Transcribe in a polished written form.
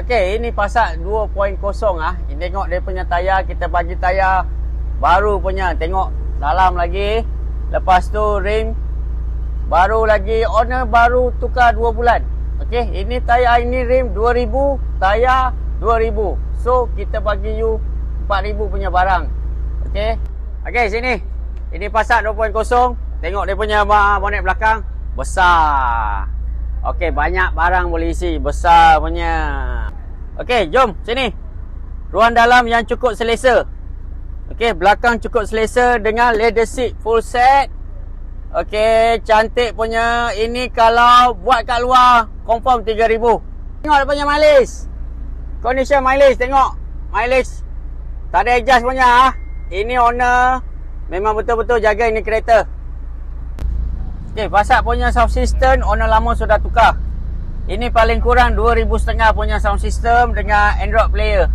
Okey, ini Passat 2.0 ah. Ini tengok dia punya tayar, kita bagi tayar baru punya. Tengok dalam lagi. Lepas tu rim baru lagi, owner baru tukar 2 bulan. Okey, ini tayar, ini rim 2000, tayar 2000. So kita bagi you 4000 punya barang. Okey. Okey, sini. Ini Passat 2.0. Tengok dia punya bonet belakang besar. Okey, banyak barang boleh isi, besar punya. Okey, jom sini. Ruang dalam yang cukup selesa. Okey, belakang cukup selesa dengan leather seat full set. Okey, cantik punya. Ini kalau buat kat luar confirm 3000. Tengok dia punya mileage. Condition mileage, tengok. Mileage tak ada adjust punya ah. Ini owner memang betul-betul jaga ini kereta. Okey, Passat punya sound system owner lama sudah tukar. Ini paling kurang 2500 punya sound system dengan Android player.